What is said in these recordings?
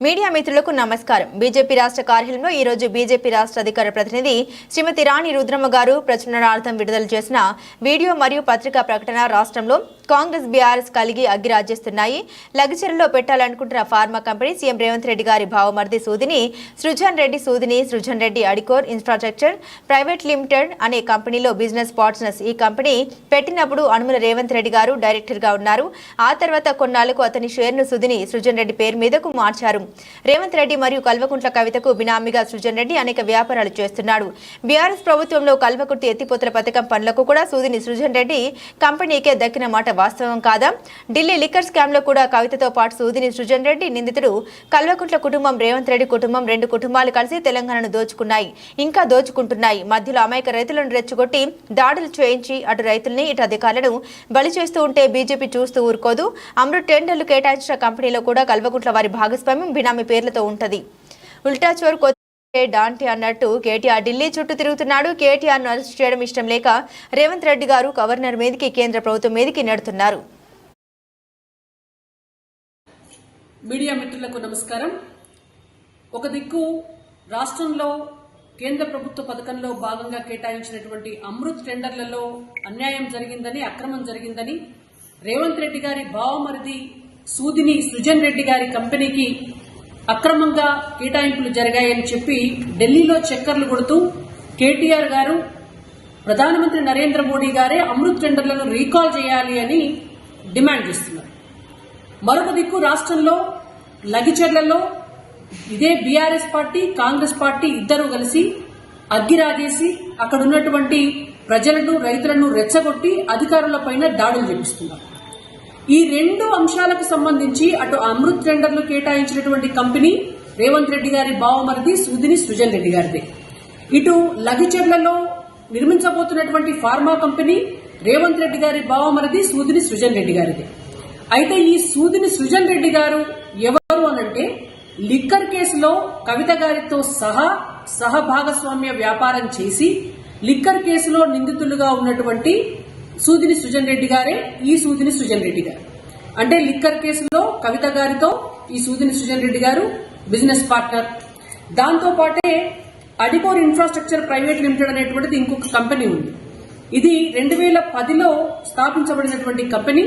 Media మిత్రులకు నమస్కారం. BJP రాష్ట్ర కార్యాలయంలో ఈ రోజు బీజేపీ రాష్ట్ర అధికార ప్రతినిధి శ్రీమతి రాణి రుద్రమ్మ గారు ప్రచురణార్థం విడుదల చేసిన వీడియో మరియు పత్రికా ప్రకటన రాష్ట్రంలో కాంగ్రెస్ బీఆర్ఎస్ కలిగి అగ్గిరాజేస్తున్నాయి. లగచర్లలో పెట్టాలనుకుంటున్న pharma company CM Revanth Reddy గారి భావమర్ది సూదిని సృజన్ రెడ్డి అడికోర్ ఇన్ఫ్రాస్ట్రక్చర్ ప్రైవేట్ లిమిటెడ్ అనే కంపెనీలో బిజినెస్ పార్ట్నర్స్. ఈ కంపెనీ పెట్టినప్పుడు అనుముల రేవంత్ రెడ్డి గారు డైరెక్టర్ గా ఉన్నారు. ఆ తర్వాత కొన్నాళ్లకు అతని షేర్ను సృజన్ రెడ్డి పేరు మీదకు మార్చారు. రేవంత్ రెడ్డి మరియు కల్వకుంట్ల కవితకు బినామీగా సృజన్ రెడ్డి అనేక వ్యాపారాలు చేస్తున్నాడు. బీఆర్ఎస్ ప్రభుత్వంలో కల్వకుర్తి ఎత్తిపోతల పథకం పనులకు కూడా సృజన్ రెడ్డి కంపెనీకే దక్కిన మాట వాస్తవం కాదా? ఢిల్లీ లిక్కర్ స్కామ్ లో కూడా కవితతో పాటు సృజన్ రెడ్డి నిందితుడు. కల్వకుంట్ల కుటుంబం, రేవంత్ రెడ్డి కుటుంబం, రెండు కుటుంబాలు కలిసి తెలంగాణను దోచుకున్నాయి, ఇంకా దోచుకుంటున్నాయి. మధ్యలో అమాయక రైతులను రెచ్చగొట్టి దాడులు చేయించి అటు రైతుల్ని ఇటు అధికారులను బలి చేస్తూ ఉంటే బీజేపీ చూస్తూ ఊరుకోదు. అమృత్ టెండర్లు కేటాయించిన కంపెనీలో కూడా కల్వకుంట్ల వారి భాగస్వామ్యం బినామీ పేర్లతో ఉంటది. ఉల్టా చోర్ డాంటి అన్నట్టు కేటీఆర్ ఢిల్లీ చుట్టూ తిరుగుతున్నాడు. కేటీఆర్ ను అరెస్ట్ చేయడం ఇష్టం లేక రేవంత్ రెడ్డి గారు గవర్నర్ మీదకి, కేంద్ర ప్రభుత్వం మీదకి నెడుతున్నారు. మీడియా మిత్రులకు నమస్కారం. ఒక దిక్కు రాష్ట్రంలో కేంద్ర ప్రభుత్వ పథకంలో భాగంగా కేటాయించినటువంటి అమృత్ టెండర్లలో అన్యాయం జరిగిందని, అక్రమం జరిగిందని రేవంత్ రెడ్డి గారి బావమరిది సృజన్ రెడ్డి గారి కంపెనీకి అక్రమంగా కేటాయింపులు జరిగాయని చెప్పి ఢిల్లీలో చక్కర్లు కొడుతూ కేటీఆర్ గారు, ప్రధానమంత్రి నరేంద్ర మోడీ గారే అమృత్ టెండర్లను రీకాల్ చేయాలి అని డిమాండ్ చేస్తున్నారు. మరొక దిక్కు రాష్ట్రంలో లగిచెర్లలో ఇదే బీఆర్ఎస్ పార్టీ, కాంగ్రెస్ పార్టీ ఇద్దరు కలిసి అగ్గిరాజేసి అక్కడ ఉన్నటువంటి ప్రజలను, రైతులను రెచ్చగొట్టి అధికారులపైన దాడులు చేపిస్తున్నారు. ఈ రెండు అంశాలకు సంబంధించి అటు అమృత్ టెండర్లు కేటాయించినటువంటి కంపెనీ రేవంత్ రెడ్డి గారి బావమరిది సృజన్ రెడ్డి గారిదే. ఇటు లగిచెర్లలో నిర్మించబోతున్నటువంటి ఫార్మా కంపెనీ రేవంత్ రెడ్డి గారి బావమరిది సృజన్ రెడ్డి గారిదే. అయితే ఈ సృజన్ రెడ్డి గారు ఎవరు అనంటే లిక్కర్ కేసులో కవిత గారితో సహభాగస్వామ్య వ్యాపారం చేసి లిక్కర్ కేసులో నిందితులుగా ఉన్నటువంటి సృజన్ రెడ్డి గారే ఈ సృజన్ రెడ్డి గారు. అంటే లిక్కర్ కేసులో కవిత గారితో ఈ సృజన్ రెడ్డి గారు బిజినెస్ పార్ట్నర్. దాంతో పాటే అడికోర్ ఇన్ఫ్రాస్ట్రక్చర్ ప్రైవేట్ లిమిటెడ్ అనేటువంటిది ఇంకొక కంపెనీ ఉంది. ఇది 2010లో స్థాపించబడినటువంటి కంపెనీ.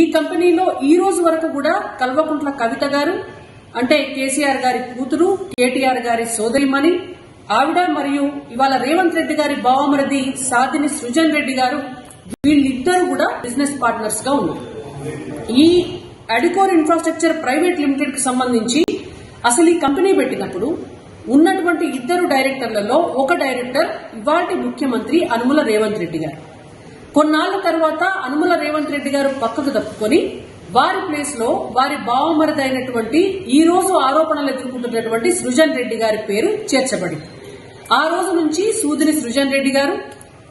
ఈ కంపెనీలో ఈ రోజు వరకు కూడా కల్వకుంట్ల కవిత గారు, అంటే కేసీఆర్ గారి కూతురు, కేటీఆర్ గారి సోదరిమణి ఆవిడ, మరియు ఇవాళ రేవంత్ రెడ్డి గారి బావమరిది సృజన్ రెడ్డి గారు, వీళ్ళిద్దరూ కూడా బిజినెస్ పార్ట్నర్స్ గా ఉన్నారు. ఈ అడికోర్ ఇన్ఫ్రాస్ట్రక్చర్ ప్రైవేట్ లిమిటెడ్ కి సంబంధించి అసలు ఈ కంపెనీ పెట్టినప్పుడు ఉన్నటువంటి ఇద్దరు డైరెక్టర్లలో ఒక డైరెక్టర్ ఇవాల్టి ముఖ్యమంత్రి అనుముల రేవంత్ రెడ్డి గారు. కొన్నాళ్ల తర్వాత అనుముల రేవంత్ రెడ్డి గారు పక్కకు తప్పుకొని వారి ప్లేస్ లో వారి బావమరిది అయినటువంటి ఈ రోజు ఆరోపణలు ఎదుర్కొంటున్నటువంటి సృజన్ రెడ్డి గారి పేరు చేర్చబడింది. ఆ రోజు నుంచి సృజన్ రెడ్డి గారు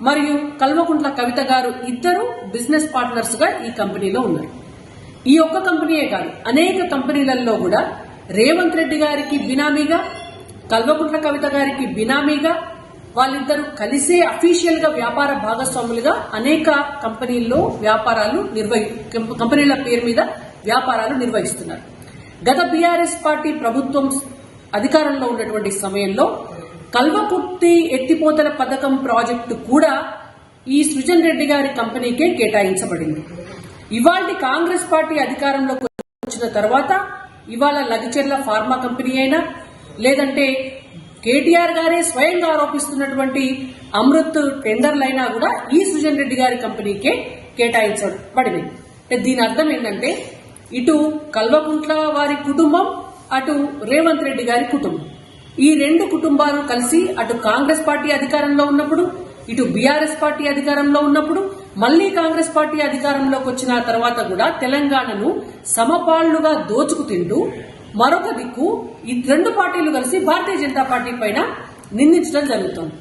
మరియు కల్వకుంట్ల కవిత గారు ఇద్దరు బిజినెస్ పార్ట్నర్స్ గా ఈ కంపెనీలో ఉన్నారు. ఈ ఒక్క కంపెనీయే కాదు, అనేక కంపెనీలలో కూడా రేవంత్ రెడ్డి గారికి బినామీగా, కల్వకుంట్ల కవిత గారికి బినామీగా వాళ్ళిద్దరూ కలిసే అఫీషియల్ గా వ్యాపార భాగస్వాములుగా అనేక కంపెనీల్లో కంపెనీల పేరు మీద వ్యాపారాలు నిర్వహిస్తున్నారు. గత బీఆర్ఎస్ పార్టీ ప్రభుత్వం అధికారంలో ఉన్నటువంటి సమయంలో కల్వకుర్తి ఎత్తిపోతల పథకం ప్రాజెక్టు కూడా ఈ సృజన్ రెడ్డి గారి కంపెనీకే కేటాయించబడింది. ఇవాళ కాంగ్రెస్ పార్టీ అధికారంలోకి వచ్చిన తర్వాత ఇవాళ లగిచెర్ల ఫార్మా కంపెనీ అయినా, లేదంటే కేటీఆర్ గారే స్వయంగా ఆరోపిస్తున్నటువంటి అమృత్ టెండర్లైనా కూడా ఈ సృజన్ రెడ్డి గారి కంపెనీకే కేటాయించబడింది. దీని అర్థం ఏంటంటే ఇటు కల్వకుంట్ల వారి కుటుంబం, అటు రేవంత్ రెడ్డి గారి కుటుంబం, ఈ రెండు కుటుంబాలు కలిసి అటు కాంగ్రెస్ పార్టీ అధికారంలో ఉన్నప్పుడు, ఇటు బీఆర్ఎస్ పార్టీ అధికారంలో ఉన్నప్పుడు, మళ్లీ కాంగ్రెస్ పార్టీ అధికారంలోకి వచ్చిన తర్వాత కూడా తెలంగాణను సమపాళ్లుగా దోచుకు తింటూ మరొక దిక్కు ఈ రెండు పార్టీలు కలిసి భారతీయ జనతా పార్టీ పైన నిందించడం జరుగుతోంది.